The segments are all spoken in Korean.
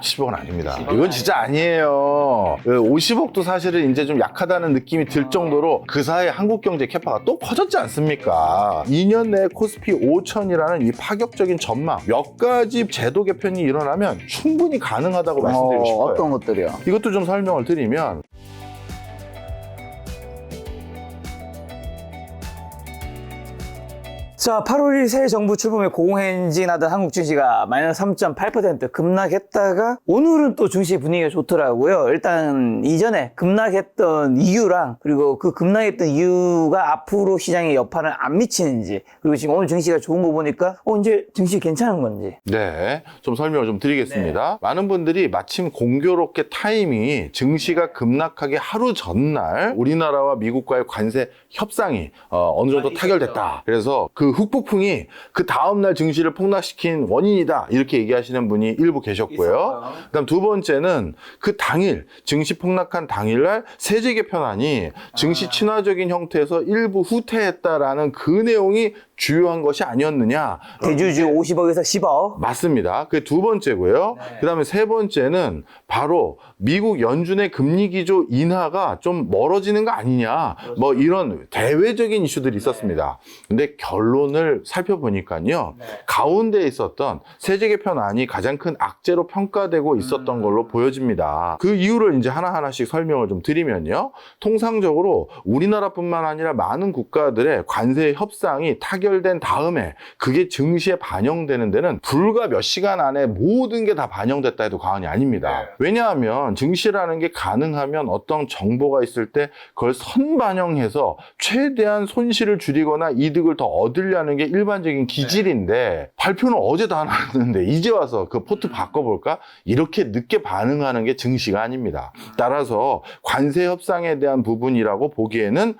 10억은 아닙니다. 이건 진짜 아니에요. 50억도 사실은 이제 좀 약하다는 느낌이 들 정도로 그 사이에 한국경제 캐파가 또 커졌지 않습니까? 2년 내에 코스피 5천이라는 이 파격적인 전망, 몇 가지 제도 개편이 일어나면 충분히 가능하다고 말씀드리고 싶어요. 어떤 것들이요? 이것도 좀 설명을 드리면, 자, 8월 1일 새 정부 출범에 고공행진하던 한국 증시가 마이너스 3.8% 급락했다가 오늘은 또 증시 분위기가 좋더라고요. 일단 이전에 급락했던 이유랑 그리고 그 급락했던 이유가 앞으로 시장의 여파를 안 미치는지, 그리고 지금 오늘 증시가 좋은 거 보니까 이제 증시 괜찮은 건지. 네, 좀 설명을 좀 드리겠습니다. 많은 분들이 마침 공교롭게 타이밍이 증시가 급락하기 하루 전날 우리나라와 미국과의 관세 협상이 어느 정도 타결됐다. 그래서 그 후폭풍이 그 다음날 증시를 폭락시킨 원인이다, 이렇게 얘기하시는 분이 일부 계셨고요. 그다음 두 번째는 그 당일 증시 폭락한 당일날 세제 개편안이 증시 친화적인 형태에서 일부 후퇴했다라는 그 내용이 주요한 것이 아니었느냐. 대주주 50억에서 10억. 맞습니다. 그게 두 번째고요. 그다음에 세 번째는 바로 미국 연준의 금리 기조 인하가 좀 멀어지는 거 아니냐, 뭐 이런 대외적인 이슈들이 있었습니다. 근데 결론을 살펴보니까요, 가운데 있었던 세제 개편안이 가장 큰 악재로 평가되고 있었던 걸로 보여집니다. 그 이유를 이제 하나하나씩 설명을 좀 드리면요, 통상적으로 우리나라뿐만 아니라 많은 국가들의 관세 협상이 타결된 다음에 그게 증시에 반영되는 데는 불과 몇 시간 안에 모든 게 다 반영됐다 해도 과언이 아닙니다. 왜냐하면 증시라는 게 가능하면 어떤 정보가 있을 때 그걸 선반영해서 최대한 손실을 줄이거나 이득을 더 얻으려는 게 일반적인 기질인데, 발표는 어제 다 나왔는데 이제 와서 그 포트 바꿔볼까? 이렇게 늦게 반응하는 게 증시가 아닙니다. 따라서 관세 협상에 대한 부분이라고 보기에는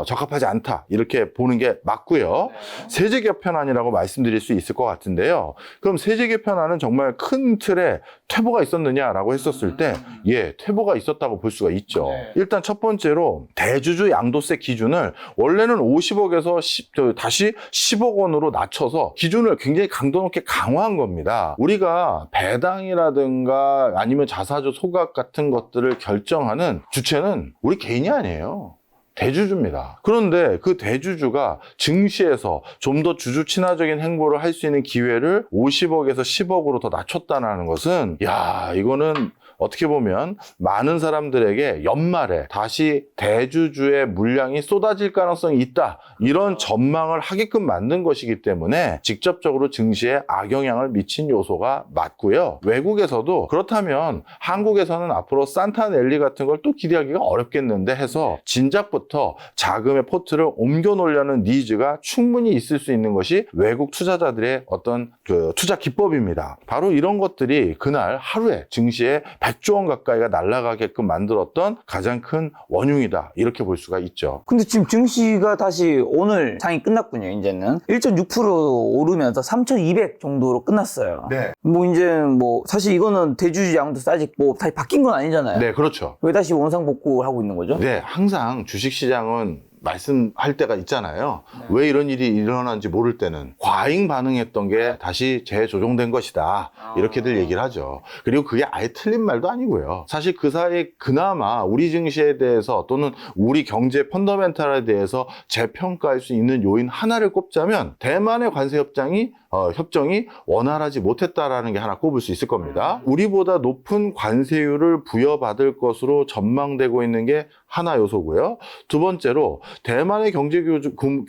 적합하지 않다, 이렇게 보는 게 맞고요. 세제 개편안이라고 말씀드릴 수 있을 것 같은데요. 그럼 세제 개편안은 정말 큰 틀에 퇴보가 있었느냐라고 했었을 때, 예, 퇴보가 있었다고 볼 수가 있죠. 일단 첫 번째로 대주주 양도세 기준을 원래는 50억에서 다시 10억 원으로 낮춰서 기준을 굉장히 강도 높게 강화한 겁니다. 우리가 배당이라든가 아니면 자사주 소각 같은 것들을 결정하는 주체는 우리 개인이 아니에요. 대주주입니다. 그런데 그 대주주가 증시에서 좀 더 주주 친화적인 행보를 할 수 있는 기회를 50억에서 10억으로 더 낮췄다는 것은, 야, 이거는 어떻게 보면 많은 사람들에게 연말에 다시 대주주의 물량이 쏟아질 가능성이 있다, 이런 전망을 하게끔 만든 것이기 때문에 직접적으로 증시에 악영향을 미친 요소가 맞고요. 외국에서도 그렇다면 한국에서는 앞으로 산타넬리 같은 걸 또 기대하기가 어렵겠는데 해서 진작부터 자금의 포트를 옮겨 놓으려는 니즈가 충분히 있을 수 있는 것이 외국 투자자들의 어떤 그 투자 기법입니다. 바로 이런 것들이 그날 하루에 증시에 100조 원 가까이가 날아가게끔 만들었던 가장 큰 원흉이다, 이렇게 볼 수가 있죠. 근데 지금 증시가 다시 오늘 장이 끝났군요. 이제는 1.6% 오르면서 3,200 정도로 끝났어요. 네. 뭐 이제 뭐 사실 이거는 대주주 양도세 아직 뭐 다시 바뀐 건 아니잖아요. 네, 그렇죠. 왜 다시 원상복구를 하고 있는 거죠? 네, 항상 주식시장은 말씀할 때가 있잖아요. 왜 이런 일이 일어난지 모를 때는 과잉 반응했던 게 다시 재조정된 것이다, 이렇게들 얘기를 하죠. 그리고 그게 아예 틀린 말도 아니고요. 사실 그 사이에 그나마 우리 증시에 대해서 또는 우리 경제 펀더멘탈에 대해서 재평가할 수 있는 요인 하나를 꼽자면 대만의 관세 협정이 원활하지 못했다라는 게 하나 꼽을 수 있을 겁니다. 우리보다 높은 관세율을 부여받을 것으로 전망되고 있는 게 하나 요소고요. 두 번째로 대만의 경제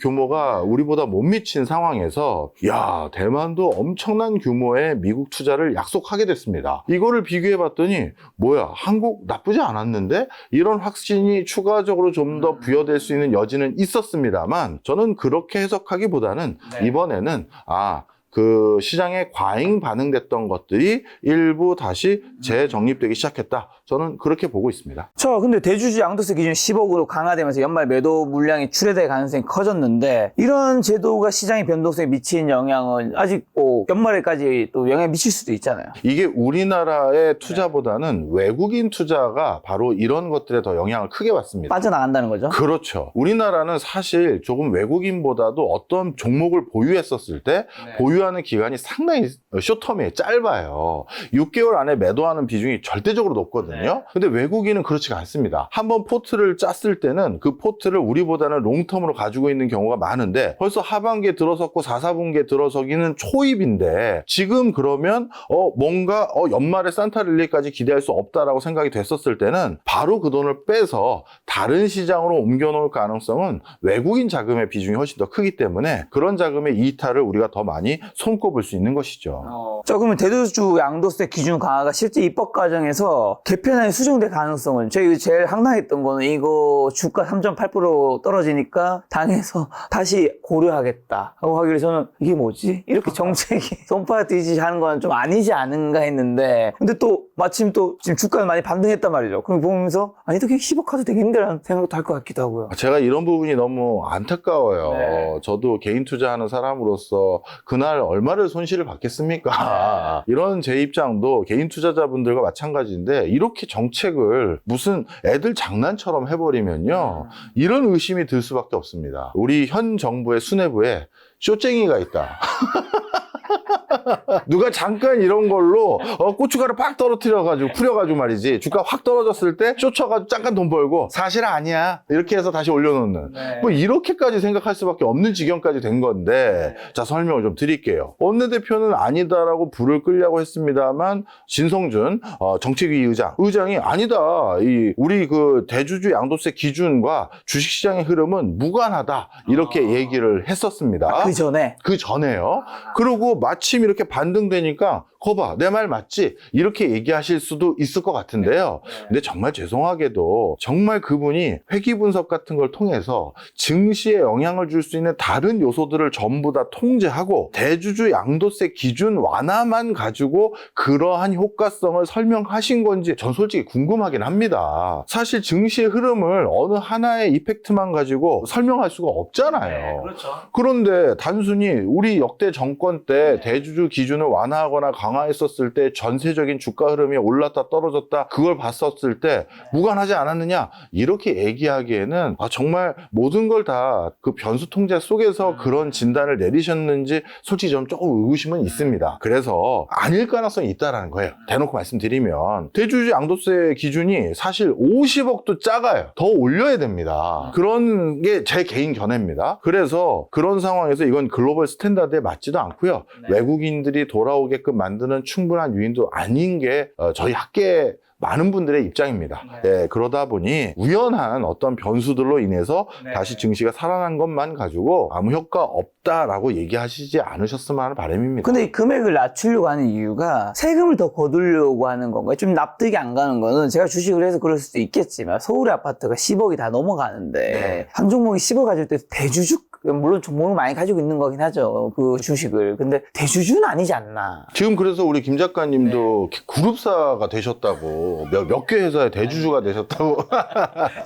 규모가 우리보다 못 미친 상황에서, 야, 대만도 엄청난 규모의 미국 투자를 약속하게 됐습니다. 이거를 비교해 봤더니 뭐야, 한국 나쁘지 않았는데, 이런 확신이 추가적으로 좀 더 부여될 수 있는 여지는 있었습니다만, 저는 그렇게 해석하기보다는 이번에는 그 시장에 과잉 반응됐던 것들이 일부 다시 재정립되기 시작했다, 저는 그렇게 보고 있습니다. 자, 근데 대주주 양도세 기준이 10억으로 강화되면서 연말 매도 물량이 출회될 가능성이 커졌는데, 이런 제도가 시장의 변동성에 미치는 영향은 아직 연말에까지 또 영향을 미칠 수도 있잖아요. 이게 우리나라의 투자보다는 외국인 투자가 바로 이런 것들에 더 영향을 크게 받습니다. 빠져나간다는 거죠? 그렇죠. 우리나라는 사실 조금 외국인보다도 어떤 종목을 보유했었을 때 보유한 보유하는 기간이 상당히 쇼텀이에요. 짧아요. 6개월 안에 매도하는 비중이 절대적으로 높거든요. 근데 외국인은 그렇지가 않습니다. 한번 포트를 짰을 때는 그 포트를 우리보다는 롱텀으로 가지고 있는 경우가 많은데 벌써 하반기에 들어섰고 4, 4분기에 들어서기는 초입인데 지금 그러면 뭔가 연말에 산타릴리까지 기대할 수 없다라고 생각이 됐었을 때는 바로 그 돈을 빼서 다른 시장으로 옮겨놓을 가능성은 외국인 자금의 비중이 훨씬 더 크기 때문에 그런 자금의 이탈을 우리가 더 많이 손꼽을 수 있는 것이죠. 자, 그러면 대주주 양도세 기준 강화가 실제 입법 과정에서 개편안이 수정될 가능성은 저희 제일 황당했던 거는 이거 주가 3.8% 떨어지니까 당에서 다시 고려하겠다 하고 하길래 저는 이게 뭐지? 이렇게 정책이 손바닥 뒤지지 하는 건 좀 아니지 않은가 했는데 근데 또 마침 또 지금 주가는 많이 반등했단 말이죠. 그럼 보면서 아니 또 그냥 10억 가도 되겠는데라는 생각도 할 것 같기도 하고요. 제가 이런 부분이 너무 안타까워요. 네. 저도 개인 투자하는 사람으로서 그날 얼마를 손실을 받겠습니까? 이런 제 입장도 개인 투자자분들과 마찬가지인데 이렇게 정책을 무슨 애들 장난처럼 해버리면요. 이런 의심이 들 수밖에 없습니다. 우리 현 정부의 수뇌부에 쇼쟁이가 있다. 누가 잠깐 이런 걸로 고춧가루 팍 떨어뜨려가지고 풀려가지고 말이지 주가 확 떨어졌을 때 쫓아가지고 잠깐 돈 벌고 사실 아니야 이렇게 해서 다시 올려놓는 뭐 이렇게까지 생각할 수밖에 없는 지경까지 된 건데 자 설명을 좀 드릴게요. 원내대표는 아니다라고 불을 끌려고 했습니다만 진성준 정책위 의장이 아니다 우리 그 대주주 양도세 기준과 주식시장의 흐름은 무관하다 이렇게 얘기를 했었습니다. 그 전에요. 그리고 마침 이렇게 반등되니까 거봐 내 말 맞지? 이렇게 얘기하실 수도 있을 것 같은데요. 근데 정말 죄송하게도 정말 그분이 회귀 분석 같은 걸 통해서 증시에 영향을 줄 수 있는 다른 요소들을 전부 다 통제하고 대주주 양도세 기준 완화만 가지고 그러한 효과성을 설명하신 건지 전 솔직히 궁금하긴 합니다. 사실 증시의 흐름을 어느 하나의 이펙트만 가지고 설명할 수가 없잖아요. 그런데 단순히 우리 역대 정권 때 대주주 기준을 완화하거나 강화했었을 때 전세적인 주가 흐름이 올랐다 떨어졌다 그걸 봤었을 때 무관하지 않았느냐 이렇게 얘기하기에는 정말 모든 걸 다 그 변수 통제 속에서 그런 진단을 내리셨는지 솔직히 좀 조금 의구심은 있습니다. 그래서 아닐 가능성이 있다라는 거예요. 대놓고 말씀드리면 대주주 양도세 기준이 사실 50억도 작아요. 더 올려야 됩니다. 그런 게 제 개인 견해입니다. 그래서 그런 상황에서 이건 글로벌 스탠다드에 맞지도 않고요. 외국인들이 돌아오게끔 만드는 충분한 요인도 아닌 게 저희 학계 많은 분들의 입장입니다. 그러다 보니 우연한 어떤 변수들로 인해서 다시 증시가 살아난 것만 가지고 아무 효과 없다라고 얘기하시지 않으셨으면 하는 바람입니다. 근데 이 금액을 낮추려고 하는 이유가 세금을 더 거두려고 하는 건가요? 좀 납득이 안 가는 거는 제가 주식을 해서 그럴 수도 있겠지만 서울의 아파트가 10억이 다 넘어가는데 한 종목이 10억 가질 때 대주주 물론 종목을 많이 가지고 있는 거긴 하죠. 그 주식을. 근데 대주주는 아니지 않나. 지금 그래서 우리 김 작가님도 그룹사가 되셨다고 몇 개 회사의 대주주가 되셨다고.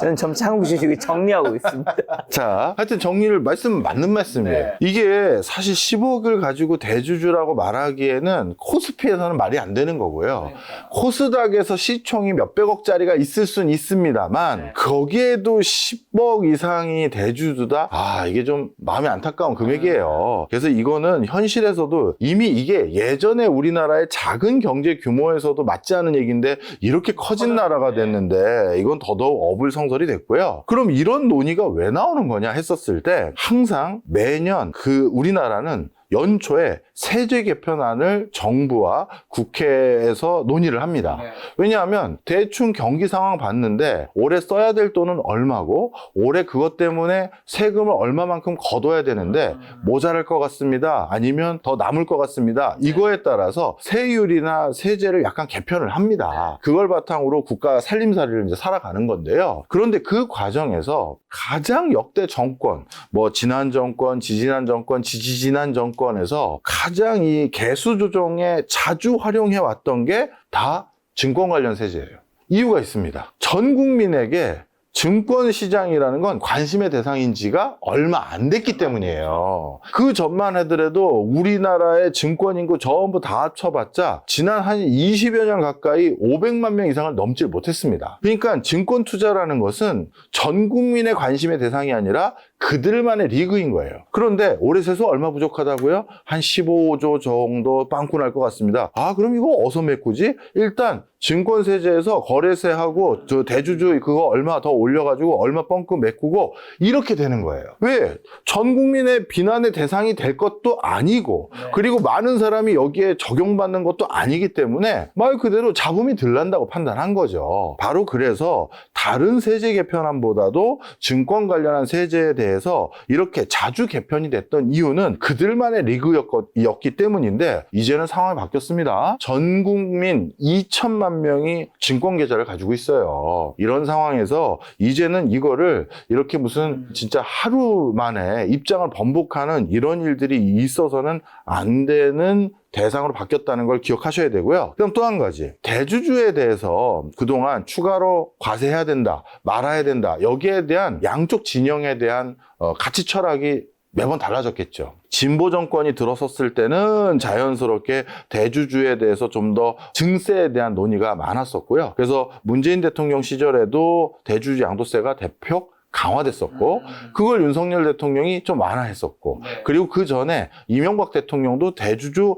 저는 점차 한국 주식을 정리하고 있습니다. 자, 하여튼 정리를 맞는 말씀이에요. 이게 사실 10억을 가지고 대주주라고 말하기에는 코스피에서는 말이 안 되는 거고요. 코스닥에서 시총이 몇백억짜리가 있을 수는 있습니다만 거기에도 10억 이상이 대주주다? 이게 좀 마음이 안타까운 금액이에요. 그래서 이거는 현실에서도 이미 이게 예전에 우리나라의 작은 경제 규모에서도 맞지 않은 얘기인데 이렇게 커진 나라가 됐는데 이건 더더욱 어불성설이 됐고요. 그럼 이런 논의가 왜 나오는 거냐 했었을 때 항상 매년 우리나라는 연초에 세제 개편안을 정부와 국회에서 논의를 합니다. 왜냐하면 대충 경기 상황 봤는데 올해 써야 될 돈은 얼마고 올해 그것 때문에 세금을 얼마만큼 걷어야 되는데 모자랄 것 같습니다. 아니면 더 남을 것 같습니다. 이거에 따라서 세율이나 세제를 약간 개편을 합니다. 그걸 바탕으로 국가 살림살이를 이제 살아가는 건데요. 그런데 그 과정에서 가장 역대 정권, 지난 정권, 지지난 정권, 지지지난 정권에서 가장 이 개수 조정에 자주 활용해 왔던 게 다 증권 관련 세제예요. 이유가 있습니다. 전 국민에게 증권 시장이라는 건 관심의 대상인 지가 얼마 안 됐기 때문이에요. 그 전만 하더라도 우리나라의 증권 인구 전부 다 합쳐봤자 지난 한 20여 년 가까이 500만 명 이상을 넘질 못했습니다. 그러니까 증권 투자라는 것은 전 국민의 관심의 대상이 아니라 그들만의 리그인 거예요. 그런데 올해 세수 얼마 부족하다고요? 한 15조 정도 빵꾸 날 것 같습니다. 아, 그럼 이거 어디서 메꾸지? 일단 증권세제에서 거래세하고 저 대주주 그거 얼마 더 올려가지고 얼마 뻥크 메꾸고 이렇게 되는 거예요. 왜? 전 국민의 비난의 대상이 될 것도 아니고 그리고 많은 사람이 여기에 적용받는 것도 아니기 때문에 말 그대로 잡음이 덜 난다고 판단한 거죠. 바로 그래서 다른 세제 개편안보다도 증권 관련한 세제에 대해서 이렇게 자주 개편이 됐던 이유는 그들만의 리그였기 때문인데 이제는 상황이 바뀌었습니다. 전 국민 2천만 명이 증권 계좌를 가지고 있어요. 이런 상황에서 이제는 이거를 이렇게 무슨 진짜 하루 만에 입장을 번복하는 이런 일들이 있어서는 안 되는 대상으로 바뀌었다는 걸 기억하셔야 되고요. 그럼 또 한 가지, 대주주에 대해서 그동안 추가로 과세해야 된다, 말아야 된다, 여기에 대한 양쪽 진영에 대한 가치 철학이 매번 달라졌겠죠. 진보 정권이 들어섰을 때는 자연스럽게 대주주에 대해서 좀 더 증세에 대한 논의가 많았었고요. 그래서 문재인 대통령 시절에도 대주주 양도세가 대폭 강화됐었고 그걸 윤석열 대통령이 좀 완화했었고 그리고 그 전에 이명박 대통령도 대주주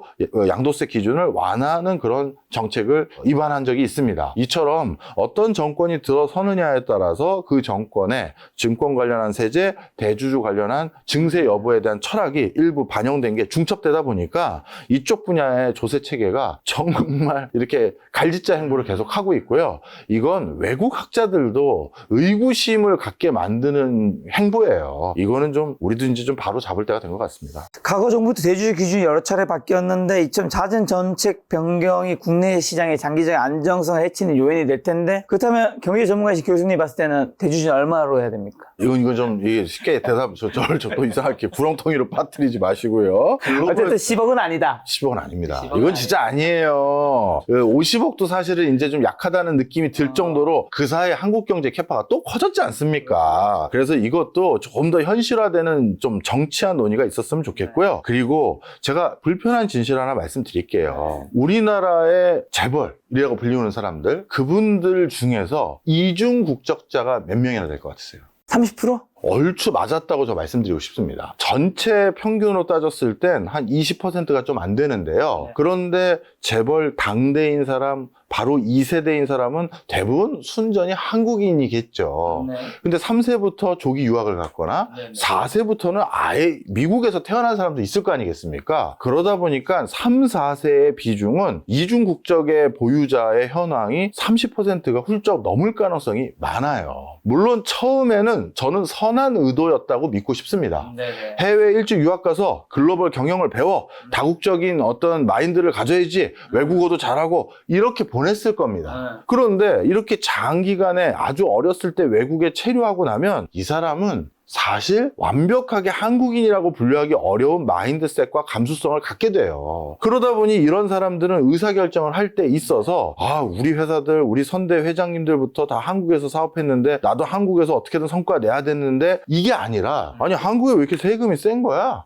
양도세 기준을 완화하는 그런 정책을 입안한 적이 있습니다. 이처럼 어떤 정권이 들어서느냐에 따라서 그 정권의 증권 관련한 세제, 대주주 관련한 증세 여부에 대한 철학이 일부 반영된 게 중첩되다 보니까 이쪽 분야의 조세 체계가 정말 이렇게 갈짓자 행보를 계속 하고 있고요. 이건 외국 학자들도 의구심을 갖게 만드는 행보예요. 이거는 좀 우리도 이제 좀 바로 잡을 때가 된 것 같습니다. 과거 정부도 대주주 기준이 여러 차례 바뀌었는데 이점 잦은 정책 변경이 국내 시장의 장기적인 안정성을 해치는 요인이 될 텐데 그렇다면 경제 전문가이신 교수님 봤을 때는 대주주는 얼마로 해야 됩니까? 이건 좀 이게 쉽게 대답 저를 또 이상하게 구렁텅이로 빠뜨리지 마시고요. 어쨌든 10억은 아니다. 10억은 아닙니다. 이건 진짜 아니에요. 50억도 사실은 이제 좀 약하다는 느낌이 들 정도로 그 사이에 한국 경제 캐파가 또 커졌지 않습니까? 그래서 이것도 조금 더 현실화되는 좀 정치한 논의가 있었으면 좋겠고요. 그리고 제가 불편한 진실 하나 말씀드릴게요. 우리나라의 재벌이라고 불리우는 사람들, 그분들 중에서 이중 국적자가 몇 명이나 될 것 같으세요? 30%? 얼추 맞았다고 저 말씀드리고 싶습니다. 전체 평균으로 따졌을 땐 한 20%가 좀 안 되는데요. 그런데 재벌 당대인 사람, 바로 2세대인 사람은 대부분 순전히 한국인이겠죠. 근데 3세부터 조기 유학을 갔거나 4세부터는 아예 미국에서 태어난 사람도 있을 거 아니겠습니까? 그러다 보니까 3, 4세의 비중은 이중 국적의 보유자의 현황이 30%가 훌쩍 넘을 가능성이 많아요. 물론 처음에는 저는 선한 의도였다고 믿고 싶습니다. 해외 일찍 유학 가서 글로벌 경영을 배워 다국적인 어떤 마인드를 가져야지 외국어도 잘하고 이렇게 보냈을 겁니다. 그런데 이렇게 장기간에 아주 어렸을 때 외국에 체류하고 나면 이 사람은 사실 완벽하게 한국인이라고 분류하기 어려운 마인드셋과 감수성을 갖게 돼요. 그러다 보니 이런 사람들은 의사결정을 할 때 있어서 우리 회사들, 우리 선대 회장님들부터 다 한국에서 사업했는데 나도 한국에서 어떻게든 성과 내야 되는데 이게 아니라 아니 한국에 왜 이렇게 세금이 센 거야?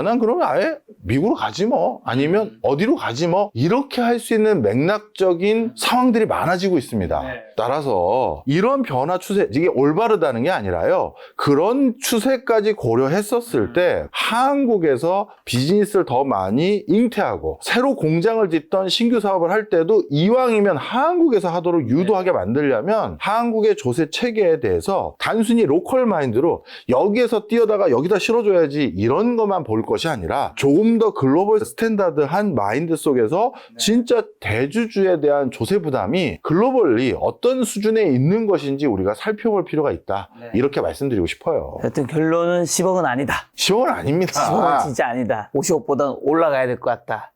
난 그러면 아예 미국으로 가지 뭐 아니면 어디로 가지 뭐 이렇게 할 수 있는 맥락적인 상황들이 많아지고 있습니다. 따라서 이런 변화 추세, 이게 올바르다는 게 아니라요. 그런 추세까지 고려했었을 때 한국에서 비즈니스를 더 많이 잉태하고 새로 공장을 짓던 신규 사업을 할 때도 이왕이면 한국에서 하도록 유도하게 만들려면 한국의 조세 체계에 대해서 단순히 로컬 마인드로 여기에서 뛰어다가 여기다 실어줘야지 이런 것만 볼 것이 아니라 조금 더 글로벌 스탠다드한 마인드 속에서 진짜 대주주에 대한 조세 부담이 글로벌리 어떤 수준에 있는 것인지 우리가 살펴볼 필요가 있다. 이렇게 말씀드리고 싶어요. 여튼 결론은 10억은 아니다. 10억은 아닙니다. 10억은 진짜 아니다. 50억보다는 올라가야 될 것 같다.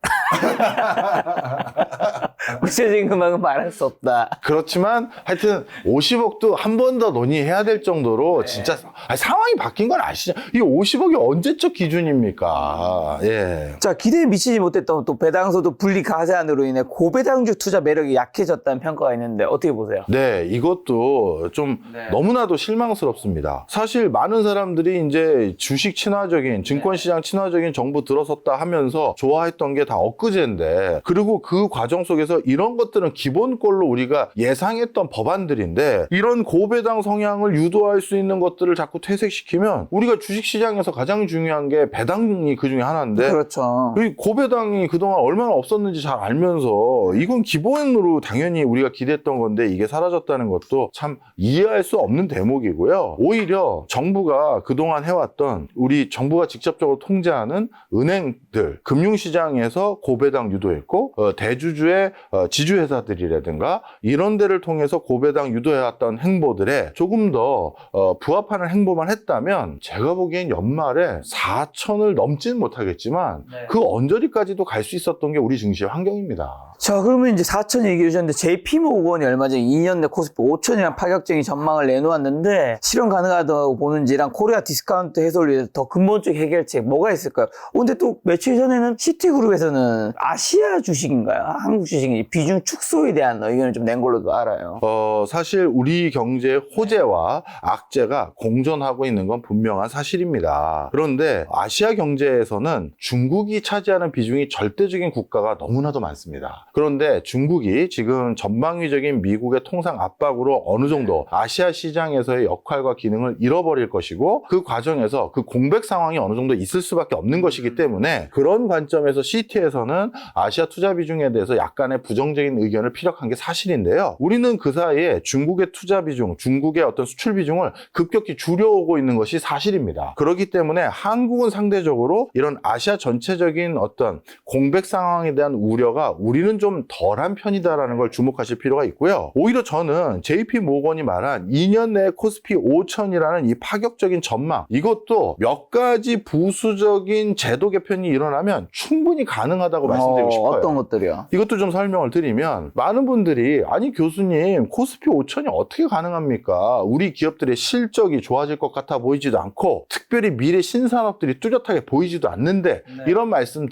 구체적인 금액은 말할 수 없다. 그렇지만 하여튼 50억도 한 번 더 논의해야 될 정도로 진짜 상황이 바뀐 건 아시죠? 이 50억이 언제적 기준입니까? 예. 자, 기대에 미치지 못했던 또 배당소득 분리 가세안으로 인해 고배당주 투자 매력이 약해졌다는 평가가 있는데 어떻게 보세요? 네, 이것도 좀 너무나도 실망스럽습니다. 사실 많은 사람들이 이제 주식 친화적인, 증권시장 친화적인 정부 들어섰다 하면서 좋아했던 게 다 엊그제인데, 그리고 그 과정 속에서 그래서 이런 것들은 기본권로 우리가 예상했던 법안들인데 이런 고배당 성향을 유도할 수 있는 것들을 자꾸 퇴색시키면 우리가 주식시장에서 가장 중요한 게 배당이 그 중에 하나인데 그렇죠. 이 고배당이 그동안 얼마나 없었는지 잘 알면서 이건 기본으로 당연히 우리가 기대했던 건데 이게 사라졌다는 것도 참 이해할 수 없는 대목이고요. 오히려 정부가 그동안 해왔던 우리 정부가 직접적으로 통제하는 은행들, 금융시장에서 고배당 유도했고 대주주의 지주회사들이라든가 이런 데를 통해서 고배당 유도해왔던 행보들에 조금 더 부합하는 행보만 했다면 제가 보기엔 연말에 4천을 넘지는 못하겠지만 그 언저리까지도 갈 수 있었던 게 우리 증시의 환경입니다. 자, 그러면 이제 4천 얘기해 주셨는데 JP모건이 얼마 전에 2년 내 코스피 5천이라는 파격적인 전망을 내놓았는데 실현 가능하다고 보는지랑 코리아 디스카운트 해소를 위해서 더 근본적 해결책 뭐가 있을까요? 근데 또 며칠 전에는 시티그룹에서는 아시아 주식인가요? 한국 주식이 비중 축소에 대한 의견을 좀 낸 걸로도 알아요. 사실 우리 경제의 호재와 악재가 공존하고 있는 건 분명한 사실입니다. 그런데 아시아 경제에서는 중국이 차지하는 비중이 절대적인 국가가 너무나도 많습니다. 그런데 중국이 지금 전방위적인 미국의 통상 압박으로 어느 정도 아시아 시장에서의 역할과 기능을 잃어버릴 것이고 그 과정에서 그 공백 상황이 어느 정도 있을 수밖에 없는 것이기 때문에 그런 관점에서 CT에서는 아시아 투자 비중에 대해서 약간의 부정적인 의견을 피력한 게 사실인데요. 우리는 그 사이에 중국의 투자 비중, 중국의 어떤 수출 비중을 급격히 줄여오고 있는 것이 사실입니다. 그렇기 때문에 한국은 상대적으로 이런 아시아 전체적인 어떤 공백 상황에 대한 우려가 우리는 좀 덜한 편이다라는 걸 주목하실 필요가 있고요. 오히려 저는 JP 모건이 말한 2년 내에 코스피 5천이라는 이 파격적인 전망, 이것도 몇 가지 부수적인 제도 개편이 일어나면 충분히 가능하다고 말씀드리고 싶어요. 어떤 것들이요? 이것도 좀 설명을 드리면 많은 분들이 아니 교수님 코스피 5천이 어떻게 가능합니까? 우리 기업들의 실적이 좋아질 것 같아 보이지도 않고 특별히 미래 신산업들이 뚜렷하게 보이지도 않는데 이런 말씀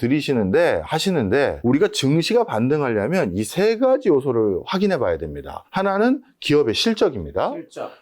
하시는데 우리가 증시가 반등하려면 이 세 가지 요소를 확인해 봐야 됩니다. 하나는 기업의 실적입니다.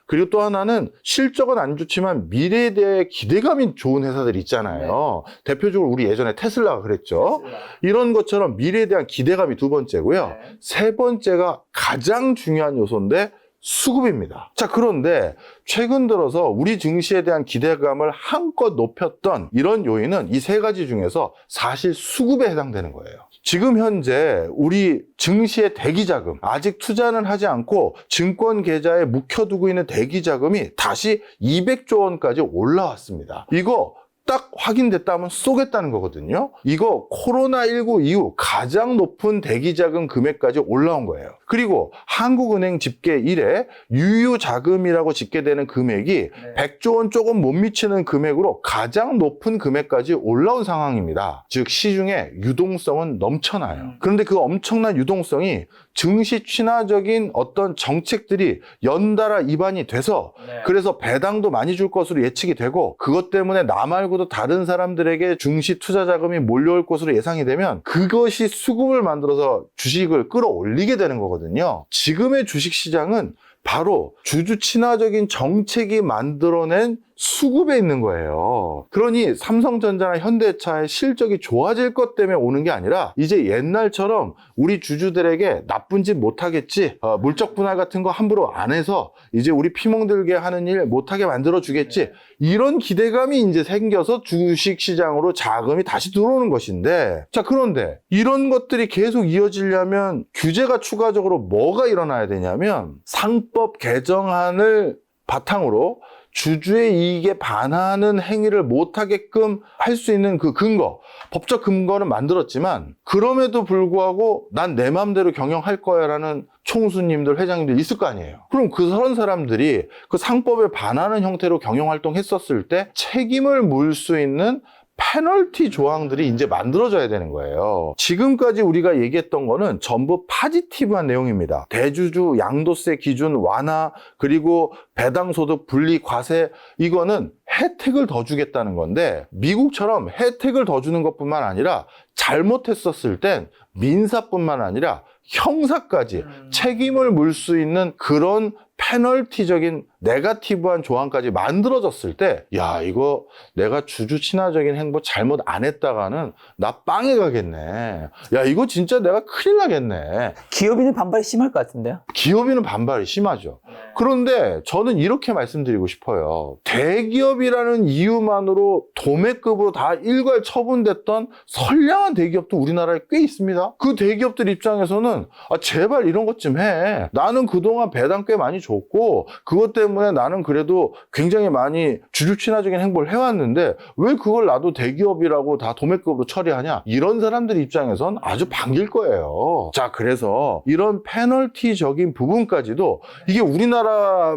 그리고 또 하나는 실적은 안 좋지만 미래에 대해 기대감이 좋은 회사들이 있잖아요. 대표적으로 우리 예전에 테슬라가 그랬죠. 이런 것처럼 미래에 대한 기대감이 두 번째고요. 세 번째가 가장 중요한 요소인데 수급입니다. 자, 그런데 최근 들어서 우리 증시에 대한 기대감을 한껏 높였던 이런 요인은 이 세 가지 중에서 사실 수급에 해당되는 거예요. 지금 현재 우리 증시의 대기자금, 아직 투자는 하지 않고 증권 계좌에 묵혀두고 있는 대기자금이 다시 200조 원까지 올라왔습니다. 이거 딱 확인됐다면 쏘겠다는 거거든요. 이거 코로나19 이후 가장 높은 대기자금 금액까지 올라온 거예요. 그리고 한국은행 집계 이래 유유자금이라고 집계되는 금액이 100조 원 조금 못 미치는 금액으로 가장 높은 금액까지 올라온 상황입니다. 즉 시중에 유동성은 넘쳐나요. 그런데 그 엄청난 유동성이 증시 친화적인 어떤 정책들이 연달아 입안이 돼서 그래서 배당도 많이 줄 것으로 예측이 되고 그것 때문에 나 말고도 다른 사람들에게 증시 투자 자금이 몰려올 것으로 예상이 되면 그것이 수급을 만들어서 주식을 끌어올리게 되는 거거든요. 지금의 주식시장은 바로 주주 친화적인 정책이 만들어낸 수급에 있는 거예요. 그러니 삼성전자나 현대차의 실적이 좋아질 것 때문에 오는 게 아니라 이제 옛날처럼 우리 주주들에게 나쁜 짓 못하겠지, 물적 분할 같은 거 함부로 안 해서 이제 우리 피멍들게 하는 일 못하게 만들어주겠지, 이런 기대감이 이제 생겨서 주식시장으로 자금이 다시 들어오는 것인데, 자, 그런데 이런 것들이 계속 이어지려면 규제가 추가적으로 뭐가 일어나야 되냐면 상법 개정안을 바탕으로 주주의 이익에 반하는 행위를 못하게끔 할 수 있는 그 근거, 법적 근거는 만들었지만 그럼에도 불구하고 난 내 맘대로 경영할 거야 라는 총수님들, 회장님들 있을 거 아니에요. 그럼 그런 사람들이 그 상법에 반하는 형태로 경영활동 했었을 때 책임을 물 수 있는 페널티 조항들이 이제 만들어져야 되는 거예요. 지금까지 우리가 얘기했던 거는 전부 파지티브한 내용입니다. 대주주 양도세 기준 완화, 그리고 배당소득 분리 과세, 이거는 혜택을 더 주겠다는 건데 미국처럼 혜택을 더 주는 것뿐만 아니라 잘못했었을 땐 민사뿐만 아니라 형사까지 책임을 물 수 있는 그런 페널티적인 네거티브한 조항까지 만들어졌을 때, 야, 이거 내가 주주 친화적인 행보 잘못 안 했다가는 나 빵에 가겠네. 야, 이거 진짜 내가 큰일 나겠네. 기업인은 반발이 심할 것 같은데요? 기업인은 반발이 심하죠. 그런데 저는 이렇게 말씀드리고 싶어요. 대기업이라는 이유만으로 도매급으로 다 일괄 처분됐던 선량한 대기업도 우리나라에 꽤 있습니다. 그 대기업들 입장에서는 아, 제발 이런 것 좀 해. 나는 그동안 배당 꽤 많이 줬고 그것 때문에 나는 그래도 굉장히 많이 주주 친화적인 행보를 해왔는데 왜 그걸 나도 대기업이라고 다 도매급으로 처리하냐? 이런 사람들 입장에선 아주 반길 거예요. 자, 그래서 이런 페널티적인 부분까지도 이게 우리나라가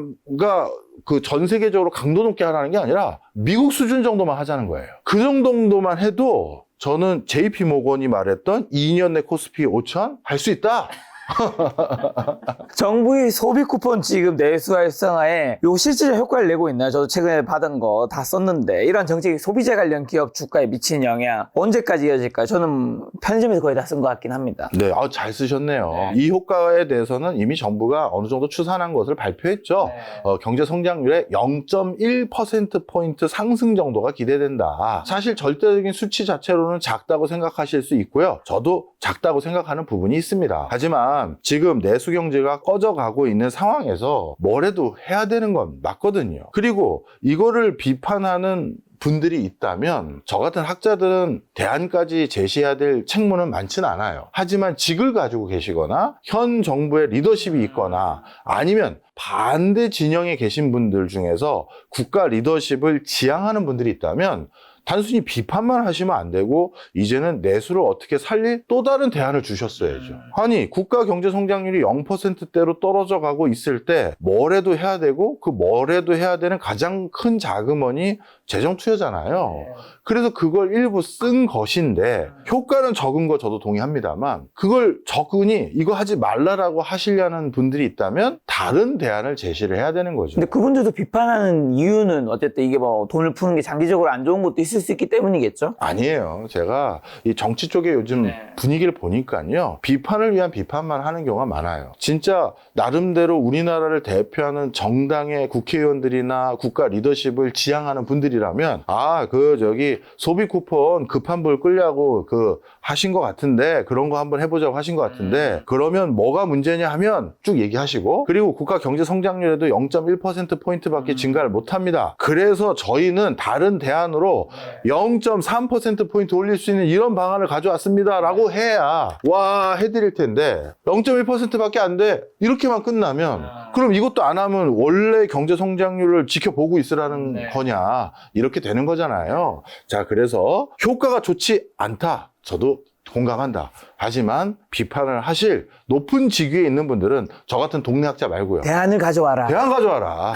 그 전 세계적으로 강도 높게 하라는 게 아니라 미국 수준 정도만 하자는 거예요. 그 정도만 해도 저는 JP 모건이 말했던 2년 내 코스피 5천 할 수 있다. 정부의 소비 쿠폰 지급 내수 활성화에 요 실질적 효과를 내고 있나요? 저도 최근에 받은 거 다 썼는데 이런 정책이 소비재 관련 기업 주가에 미치는 영향 언제까지 이어질까요? 저는 편의점에서 거의 다 쓴 것 같긴 합니다. 네, 잘 쓰셨네요. 네. 이 효과에 대해서는 이미 정부가 어느 정도 추산한 것을 발표했죠. 경제 성장률의 0.1%포인트 상승 정도가 기대된다. 사실 절대적인 수치 자체로는 작다고 생각하실 수 있고요. 저도 작다고 생각하는 부분이 있습니다. 하지만 지금 내수 경제가 꺼져가고 있는 상황에서 뭐래도 해야 되는 건 맞거든요. 그리고 이거를 비판하는 분들이 있다면 저 같은 학자들은 대안까지 제시해야 될 책무는 많지는 않아요. 하지만 직을 가지고 계시거나 현 정부의 리더십이 있거나 아니면 반대 진영에 계신 분들 중에서 국가 리더십을 지향하는 분들이 있다면 단순히 비판만 하시면 안 되고 이제는 내수를 어떻게 살릴 또 다른 대안을 주셨어야죠. 아니, 국가 경제 성장률이 0%대로 떨어져 가고 있을 때 뭐래도 해야 되고 그 뭐래도 해야 되는 가장 큰 자금원이 재정 투여잖아요. 그래서 그걸 일부 쓴 것인데 효과는 적은 거 저도 동의합니다만 그걸 적으니 이거 하지 말라라고 하시려는 분들이 있다면 다른 대안을 제시를 해야 되는 거죠. 근데 그분들도 비판하는 이유는 어쨌든 이게 뭐 돈을 푸는 게 장기적으로 안 좋은 것도 있을 수 있기 때문이겠죠? 아니에요. 제가 이 정치 쪽에 요즘 분위기를 보니까요. 비판을 위한 비판만 하는 경우가 많아요. 진짜 나름대로 우리나라를 대표하는 정당의 국회의원들이나 국가 리더십을 지향하는 분들이라면 소비 쿠폰 급한 불 끌려고 하신 것 같은데 그런 거 한번 해보자고 하신 것 같은데 그러면 뭐가 문제냐 하면 쭉 얘기하시고 그리고 국가 경제 성장률에도 0.1%포인트밖에 증가를 못합니다. 그래서 저희는 다른 대안으로 0.3%포인트 올릴 수 있는 이런 방안을 가져왔습니다 라고 해야 해드릴 텐데 0.1%밖에 안 돼 이렇게만 끝나면 그럼 이것도 안 하면 원래 경제 성장률을 지켜보고 있으라는 거냐 이렇게 되는 거잖아요. 자, 그래서 효과가 좋지 않다. 저도 공감한다. 하지만 비판을 하실 높은 직위에 있는 분들은 저 같은 동네 학자 말고요. 대안을 가져와라. 대안 가져와라.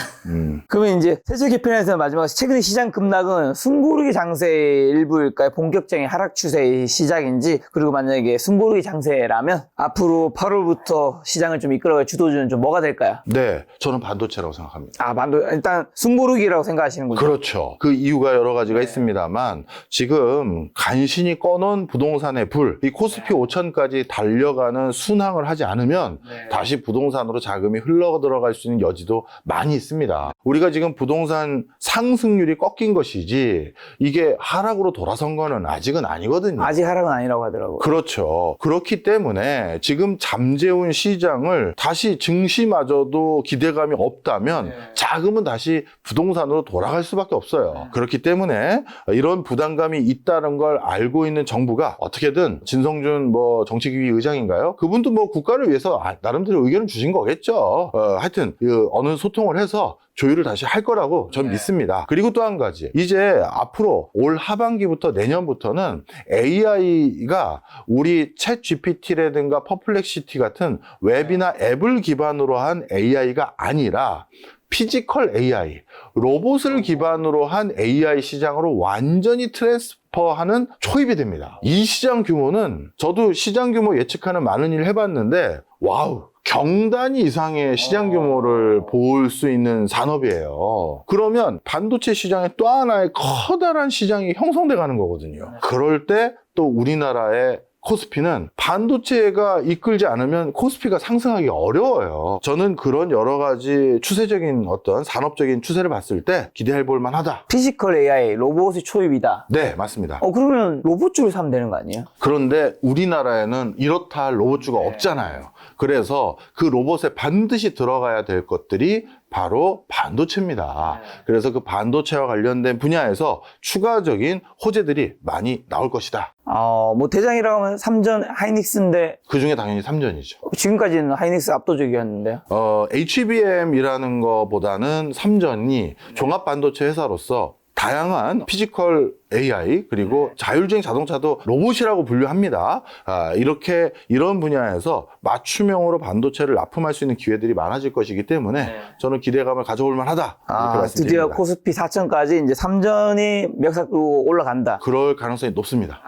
그러면 이제 세제 개편에서 마지막으로 최근에 시장 급락은 숨고르기 장세의 일부일까요? 본격적인 하락 추세의 시작인지 그리고 만약에 숨고르기 장세라면 앞으로 8월부터 시장을 좀 이끌어갈 주도주는 좀 뭐가 될까요? 네, 저는 반도체라고 생각합니다. 일단 숨고르기라고 생각하시는군요. 그렇죠. 그 이유가 여러 가지가 있습니다만 지금 간신히 꺼놓은 부동산의 불, 이 코스피 5천까지 달려가는 순항을 하지 않으면 다시 부동산으로 자금이 흘러 들어갈 수 있는 여지도 많이 있습니다. 우리가 지금 부동산 상승률이 꺾인 것이지 이게 하락으로 돌아선 거는 아직은 아니거든요. 아직 하락은 아니라고 하더라고요. 그렇죠. 그렇기 때문에 지금 잠재운 시장을 다시 증시마저도 기대감이 없다면 자금은 다시 부동산으로 돌아갈 수밖에 없어요. 그렇기 때문에 이런 부담감이 있다는 걸 알고 있는 정부가 어떻게든 진성준 정치기획 의장인가요? 그분도 국가를 위해서 나름대로 의견을 주신 거겠죠. 하여튼 어느 소통을 해서 조율을 다시 할 거라고 저는 믿습니다. 그리고 또 한 가지, 이제 앞으로 올 하반기부터 내년부터는 AI가 우리 챗 GPT라든가 퍼플렉시티 같은 웹이나 앱을 기반으로 한 AI가 아니라 피지컬 AI, 로봇을 기반으로 한 AI 시장으로 완전히 트랜스퍼하는 초입이 됩니다. 이 시장 규모는 저도 시장 규모 예측하는 많은 일을 해봤는데 경단위 이상의 시장 규모를 볼 수 있는 산업이에요. 그러면 반도체 시장에 또 하나의 커다란 시장이 형성돼 가는 거거든요. 그럴 때 또 우리나라의 코스피는 반도체가 이끌지 않으면 코스피가 상승하기 어려워요. 저는 그런 여러 가지 추세적인 어떤 산업적인 추세를 봤을 때 기대해 볼 만하다. 피지컬 AI, 로봇의 초입이다. 네, 맞습니다. 그러면 로봇주를 사면 되는 거 아니에요? 그런데 우리나라에는 이렇다 할 로봇주가 없잖아요. 그래서 그 로봇에 반드시 들어가야 될 것들이 바로 반도체입니다. 그래서 그 반도체와 관련된 분야에서 추가적인 호재들이 많이 나올 것이다. 뭐 대장이라고 하면 삼전 하이닉스인데 그 중에 당연히 삼전이죠. 지금까지는 하이닉스 압도적이었는데요. HBM이라는 것보다는 삼전이 종합 반도체 회사로서 다양한 피지컬 AI 그리고 자율주행 자동차도 로봇이라고 분류합니다. 이렇게 이런 분야에서 맞춤형으로 반도체를 납품할 수 있는 기회들이 많아질 것이기 때문에 저는 기대감을 가져볼 만하다. 이렇게 말씀드립니다. 드디어 코스피 4천까지 이제 삼전이 멱살 끌고 올라간다. 그럴 가능성이 높습니다.